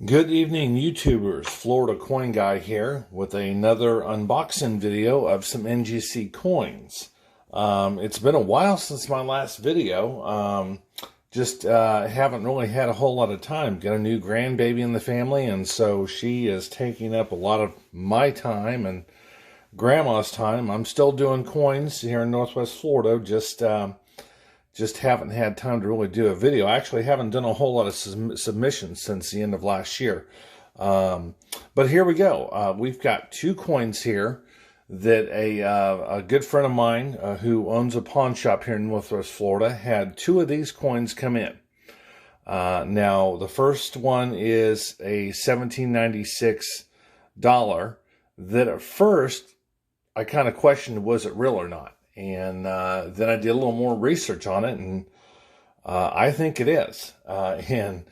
Good evening, YouTubers. Florida Coin Guy here with another unboxing video of some NGC coins. It's been a while since my last video. Haven't really had a whole lot of time. Got a new grandbaby in the family, and so she is taking up a lot of my time and Grandma's time. I'm still doing coins here in Northwest Florida. Just haven't had time to really do a video. I actually haven't done a whole lot of submissions since the end of last year. But here we go. We've got two coins here that a good friend of mine who owns a pawn shop here in Northwest Florida had two of these coins come in. Now, the first one is a $1796 that at first I kind of questioned, was it real or not? And then I did a little more research on it, and I think it is. And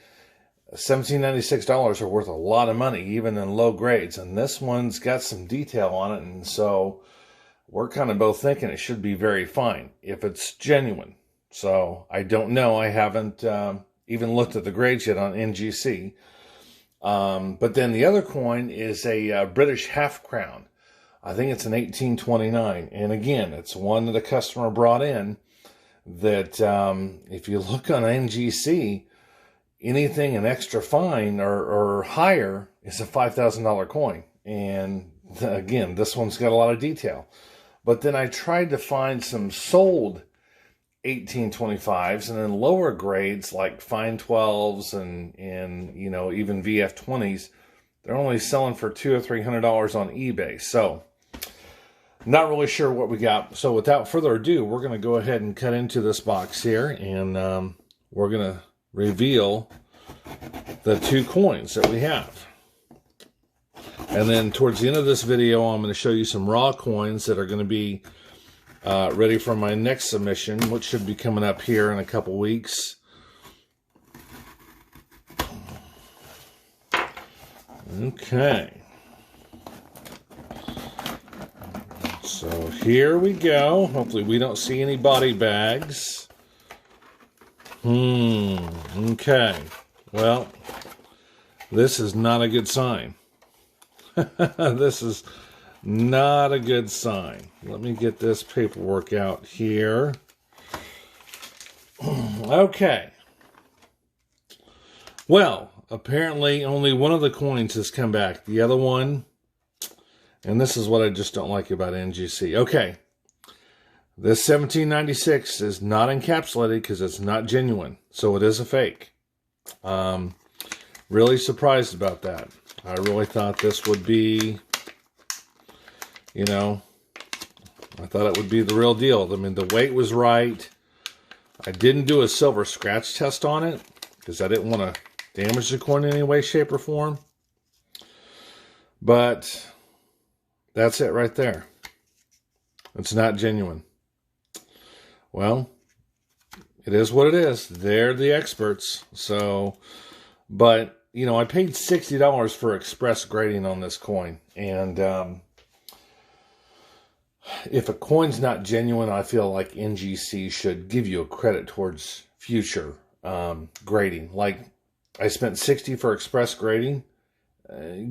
$1796 are worth a lot of money, even in low grades. And this one's got some detail on it, and so we're kind of both thinking it should be very fine if it's genuine. So I don't know. I haven't even looked at the grades yet on NGC. But then the other coin is a British half crown. I think it's an 1829, and again, it's one that a customer brought in that if you look on NGC, anything an extra fine or higher is a $5,000 coin. And again, this one's got a lot of detail. But then I tried to find some sold 1825s, and then lower grades like fine 12s and you know, even VF 20s, they're only selling for $200 or $300 on eBay. So not really sure what we got. So without further ado, we're going to go ahead and cut into this box here, and we're going to reveal the two coins that we have. And then towards the end of this video, I'm going to show you some raw coins that are going to be ready for my next submission, which should be coming up here in a couple weeks. Okay. So here we go. Hopefully we don't see any body bags. Okay. Well, this is not a good sign. This is not a good sign. Let me get this paperwork out here. Okay. Well, apparently only one of the coins has come back. The other one, and this is what I just don't like about NGC. Okay, this 1796 is not encapsulated because it's not genuine, so it is a fake. Really surprised about that. I really thought this would be, you know, I thought it would be the real deal. I mean, the weight was right. I didn't do a silver scratch test on it because I didn't want to damage the coin in any way, shape, or form. But that's it right there. It's not genuine. Well, it is what it is. They're the experts. So, but, you know, I paid $60 for express grading on this coin. And if a coin's not genuine, I feel like NGC should give you a credit towards future grading. Like, I spent $60 for express grading.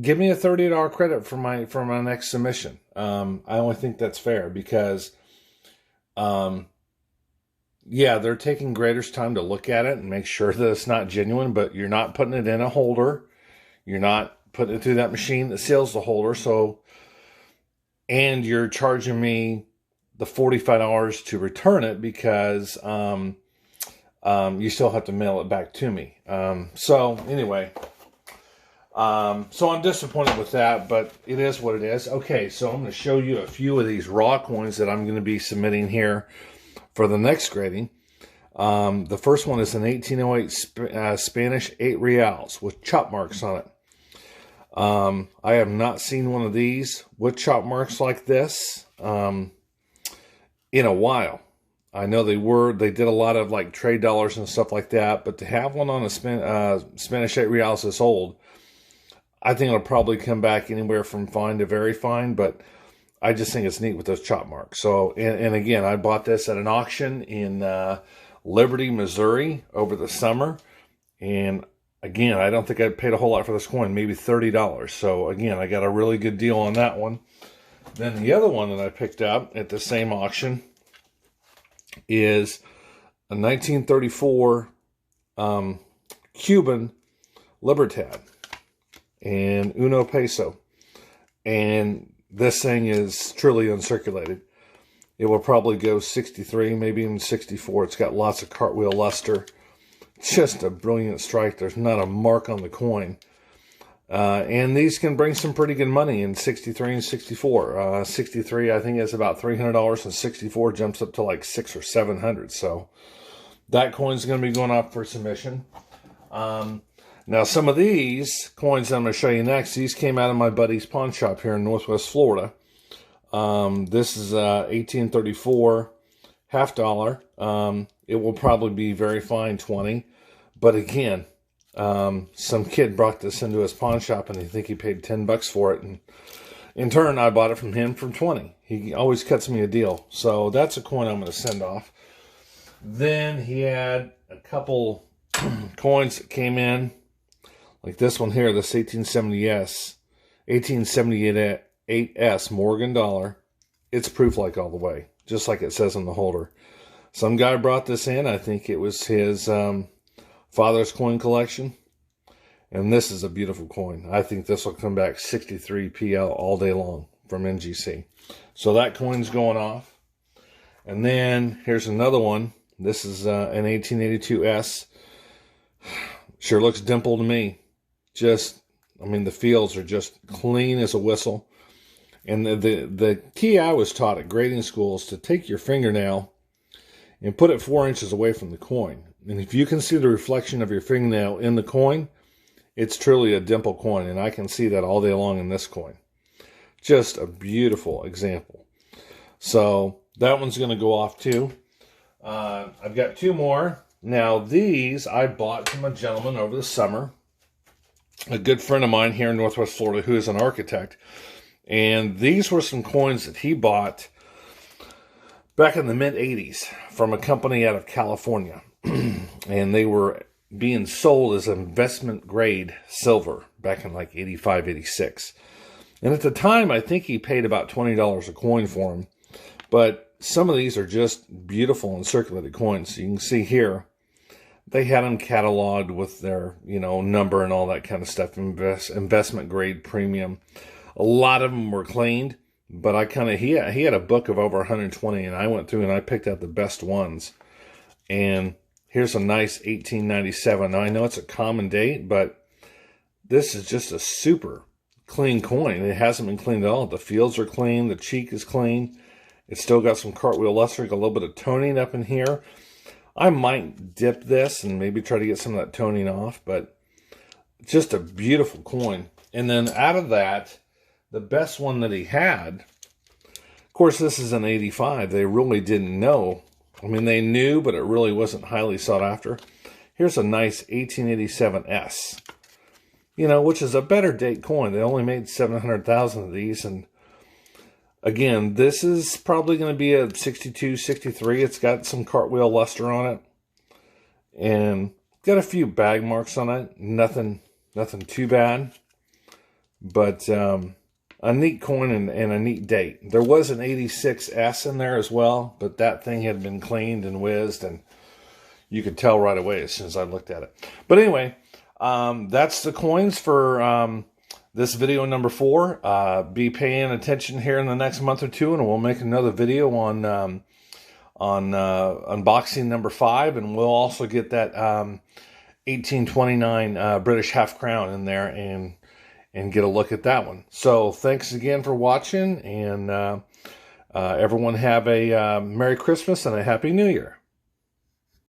Give me a $30 credit for my next submission. I only think that's fair because, yeah, they're taking graders' time to look at it and make sure that it's not genuine, but you're not putting it in a holder. You're not putting it through that machine that seals the holder. So, and you're charging me the $45 to return it because, you still have to mail it back to me. So anyway, so I'm disappointed with that, but it is what it is. Okay, so I'm going to show you a few of these raw coins that I'm going to be submitting here for the next grading. The first one is an 1808 Spanish 8 reals with chop marks on it. I have not seen one of these with chop marks like this in a while. I know they did a lot of like trade dollars and stuff like that, but to have one on a Spanish 8 reals this old, I think it'll probably come back anywhere from fine to very fine, but I just think it's neat with those chop marks. So, and again, I bought this at an auction in Liberty, Missouri over the summer, and Again, I don't think I paid a whole lot for this coin, maybe $30. So again, I got a really good deal on that one. Then the other one that I picked up at the same auction is a 1934 Cuban Libertad and Uno Peso. And this thing is truly uncirculated. It will probably go 63, maybe even 64. It's got lots of cartwheel luster. Just a brilliant strike. There's not a mark on the coin. And these can bring some pretty good money in 63 and 64. 63, I think, is about $300, and 64 jumps up to like $600 or $700. So that coin's going to be going up for submission. Now, some of these coins that I'm going to show you next, these came out of my buddy's pawn shop here in Northwest Florida. This is 1834 half dollar. It will probably be very fine 20. But again, some kid brought this into his pawn shop and I think he paid $10 for it. And in turn, I bought it from him for 20. He always cuts me a deal. So that's a coin I'm going to send off. Then he had a couple coins that came in, like this one here, this 1878S Morgan dollar. It's proof like all the way, just like it says on the holder. Some guy brought this in. I think it was his father's coin collection. And this is a beautiful coin. I think this will come back 63 PL all day long from NGC. So that coin's going off. And then here's another one. This is an 1882S. Sure looks dimple to me. Just, I mean, the fields are just clean as a whistle. And the key I was taught at grading school is to take your fingernail and put it 4 inches away from the coin. And if you can see the reflection of your fingernail in the coin, it's truly a dimple coin. And I can see that all day long in this coin. Just a beautiful example. So that one's going to go off too. I've got two more. Now these I bought from a gentleman over the summer. A good friend of mine here in Northwest Florida who is an architect. And these were some coins that he bought back in the mid-'80s from a company out of California. And they were being sold as investment grade silver back in like 85, 86. And at the time, I think he paid about $20 a coin for them. But some of these are just beautiful and circulated coins. You can see here, they had them cataloged with their, number and all that kind of stuff. Investment grade premium. A lot of them were cleaned, but he had a book of over 120, and I went through and I picked out the best ones. And here's a nice 1897. Now, I know it's a common date, but this is just a super clean coin. It hasn't been cleaned at all. The fields are clean. The cheek is clean. It's still got some cartwheel luster, got a little bit of toning up in here. I might dip this and maybe try to get some of that toning off, but just a beautiful coin. And then out of that, the best one that he had, of course, this is an 85. They really didn't know. I mean, they knew, but it really wasn't highly sought after. Here's a nice 1887S, which is a better date coin. They only made 700,000 of these. And again, this is probably going to be a 62, 63. It's got some cartwheel luster on it. And got a few bag marks on it. Nothing too bad. But a neat coin and a neat date. There was an 86S in there as well, but that thing had been cleaned and whizzed, and you could tell right away as soon as I looked at it. But anyway, that's the coins for this video number 4. Be paying attention here in the next month or two, and we'll make another video on unboxing number 5, and we'll also get that 1829 British half crown in there and get a look at that one. So thanks again for watching, and everyone have a Merry Christmas and a Happy New Year.